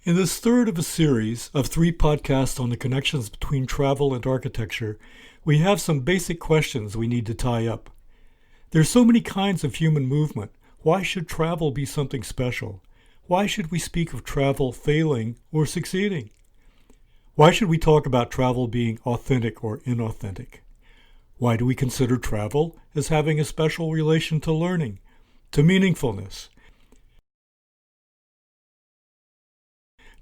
In this third of a series of 3 podcasts on the connections between travel and architecture, we have some basic questions we need to tie up. There's so many kinds of human movement. Why should travel be something special? Why should we speak of travel failing or succeeding? Why should we talk about travel being authentic or inauthentic? Why do we consider travel as having a special relation to learning, to meaningfulness?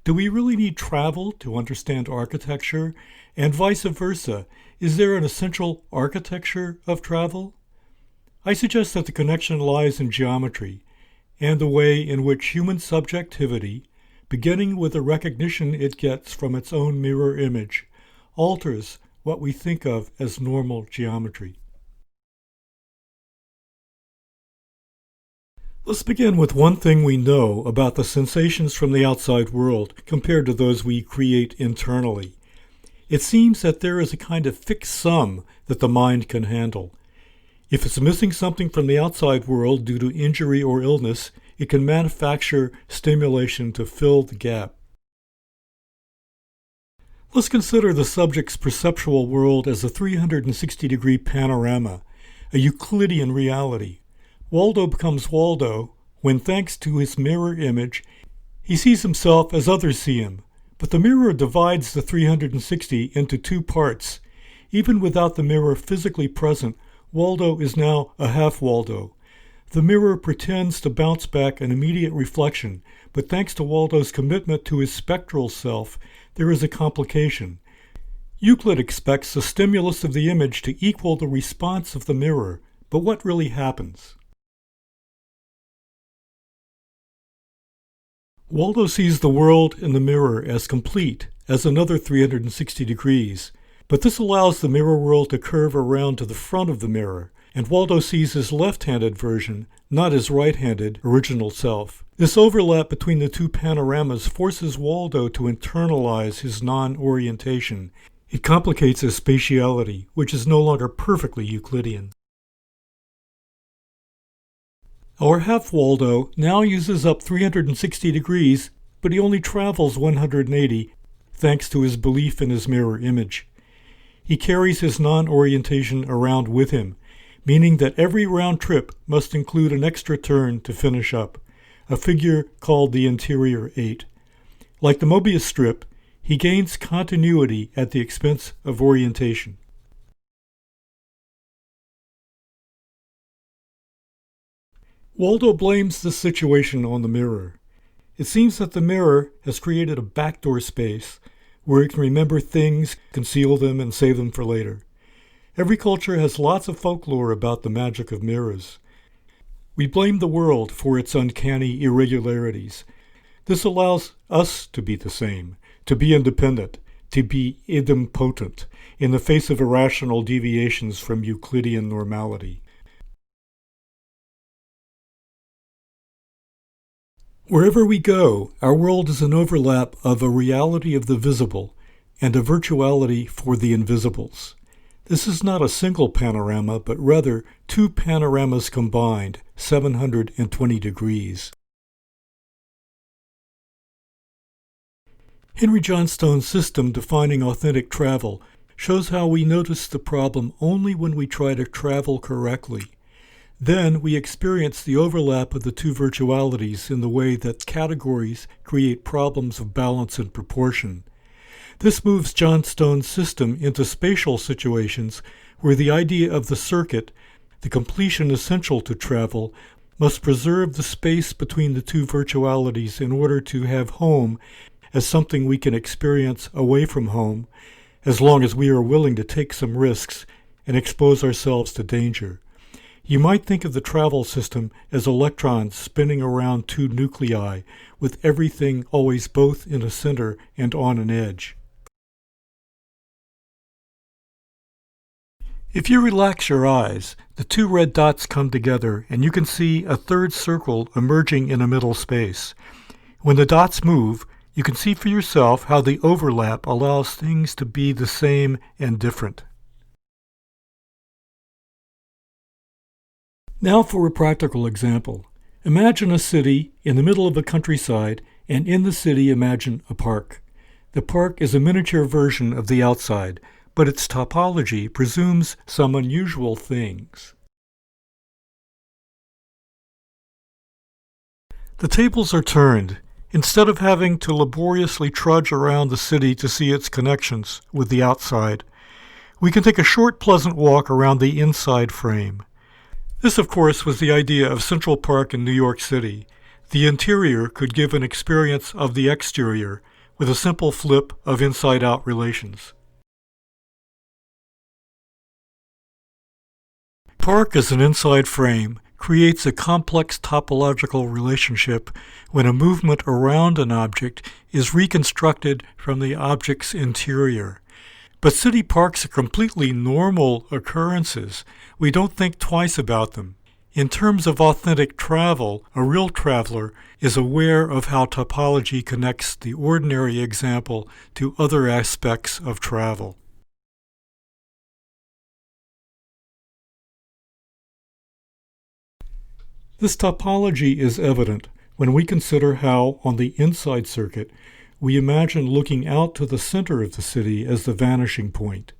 Do we really need travel to understand architecture? And vice versa, is there an essential architecture of travel? I suggest that the connection lies in geometry and the way in which human subjectivity, beginning with the recognition it gets from its own mirror image, alters what we think of as normal geometry. Let's begin with one thing we know about the sensations from the outside world compared to those we create internally. It seems that there is a kind of fixed sum that the mind can handle. If it's missing something from the outside world due to injury or illness, it can manufacture stimulation to fill the gap. Let's consider the subject's perceptual world as a 360-degree panorama, a Euclidean reality. Waldo becomes Waldo when, thanks to his mirror image, he sees himself as others see him. But the mirror divides the 360 into 2 parts. Even without the mirror physically present, Waldo is now a half Waldo. The mirror pretends to bounce back an immediate reflection, but thanks to Waldo's commitment to his spectral self, there is a complication. Euclid expects the stimulus of the image to equal the response of the mirror, but what really happens? Waldo sees the world in the mirror as complete, as another 360 degrees, but this allows the mirror world to curve around to the front of the mirror, and Waldo sees his left-handed version, not his right-handed original self. This overlap between the 2 panoramas forces Waldo to internalize his non-orientation. It complicates his spatiality, which is no longer perfectly Euclidean. Our half-Waldo now uses up 360 degrees, but he only travels 180 thanks to his belief in his mirror image. He carries his non-orientation around with him, meaning that every round trip must include an extra turn to finish up, a figure called the interior 8. Like the Mobius strip, he gains continuity at the expense of orientation. Waldo blames the situation on the mirror. It seems that the mirror has created a backdoor space where it can remember things, conceal them, and save them for later. Every culture has lots of folklore about the magic of mirrors. We blame the world for its uncanny irregularities. This allows us to be the same, to be independent, to be idempotent in the face of irrational deviations from Euclidean normality. Wherever we go, our world is an overlap of a reality of the visible and a virtuality for the invisibles. This is not a single panorama, but rather 2 panoramas combined, 720 degrees. Henry Johnstone's system defining authentic travel shows how we notice the problem only when we try to travel correctly. Then we experience the overlap of the 2 virtualities in the way that categories create problems of balance and proportion. This moves Johnstone's system into spatial situations where the idea of the circuit, the completion essential to travel, must preserve the space between the 2 virtualities in order to have home as something we can experience away from home, as long as we are willing to take some risks and expose ourselves to danger. You might think of the travel system as electrons spinning around 2 nuclei, with everything always both in a center and on an edge. If you relax your eyes, the 2 red dots come together and you can see a 3rd circle emerging in a middle space. When the dots move, you can see for yourself how the overlap allows things to be the same and different. Now for a practical example. Imagine a city in the middle of the countryside and in the city imagine a park. The park is a miniature version of the outside, but its topology presumes some unusual things. The tables are turned. Instead of having to laboriously trudge around the city to see its connections with the outside, we can take a short, pleasant walk around the inside frame. This, of course, was the idea of Central Park in New York City. The interior could give an experience of the exterior with a simple flip of inside-out relations. Park as an inside frame creates a complex topological relationship when a movement around an object is reconstructed from the object's interior. But city parks are completely normal occurrences. We don't think twice about them. In terms of authentic travel, a real traveler is aware of how topology connects the ordinary example to other aspects of travel. This topology is evident when we consider how, on the inside circuit, we imagine looking out to the center of the city as the vanishing point.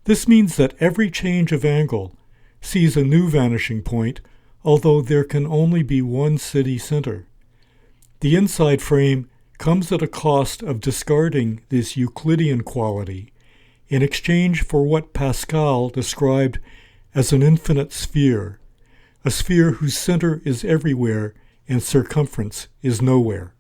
This means that every change of angle sees a new vanishing point, although there can only be one city center. The inside frame comes at a cost of discarding this Euclidean quality in exchange for what Pascal described as an infinite sphere, a sphere whose center is everywhere and circumference is nowhere.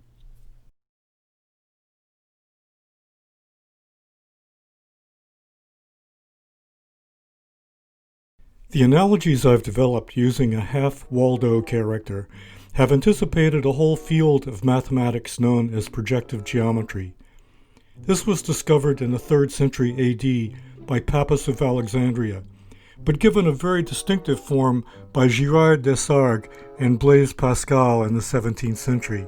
The analogies I've developed using a half-Waldo character have anticipated a whole field of mathematics known as projective geometry. This was discovered in the 3rd century AD by Pappus of Alexandria, but given a very distinctive form by Girard Desargues and Blaise Pascal in the 17th century.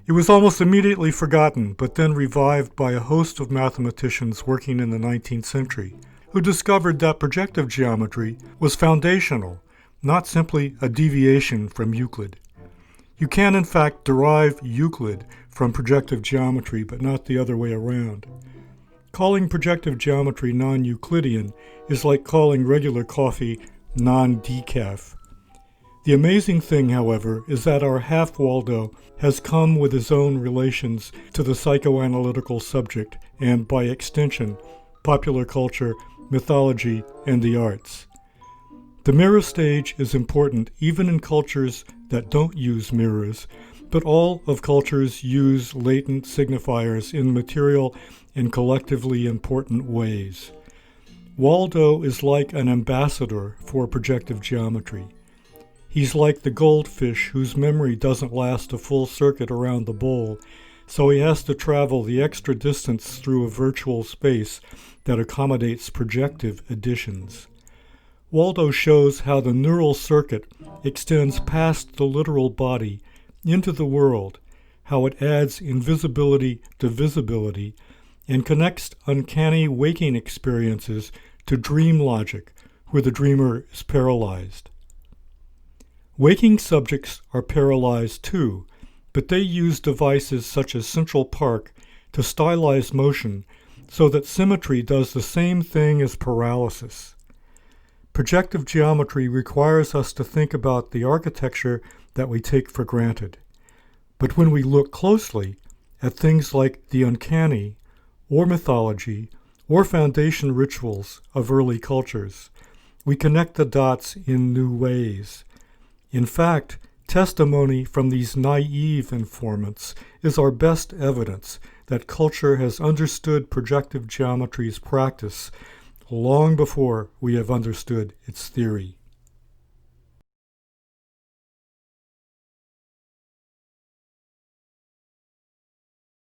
It was almost immediately forgotten, but then revived by a host of mathematicians working in the 19th century, who discovered that projective geometry was foundational, not simply a deviation from Euclid. You can, in fact, derive Euclid from projective geometry, but not the other way around. Calling projective geometry non-Euclidean is like calling regular coffee non-decaf. The amazing thing, however, is that our half-Waldo has come with his own relations to the psychoanalytical subject and, by extension, popular culture, mythology, and the arts. The mirror stage is important even in cultures that don't use mirrors, but all of cultures use latent signifiers in material and collectively important ways. Waldo is like an ambassador for projective geometry. He's like the goldfish whose memory doesn't last a full circuit around the bowl, so he has to travel the extra distance through a virtual space that accommodates projective additions. Waldo shows how the neural circuit extends past the literal body into the world, how it adds invisibility to visibility, and connects uncanny waking experiences to dream logic, where the dreamer is paralyzed. Waking subjects are paralyzed too, but they use devices such as Central Park to stylize motion so that symmetry does the same thing as paralysis. Projective geometry requires us to think about the architecture that we take for granted. But when we look closely at things like the uncanny, or mythology, or foundation rituals of early cultures, we connect the dots in new ways. In fact, testimony from these naive informants is our best evidence that culture has understood projective geometry's practice long before we have understood its theory.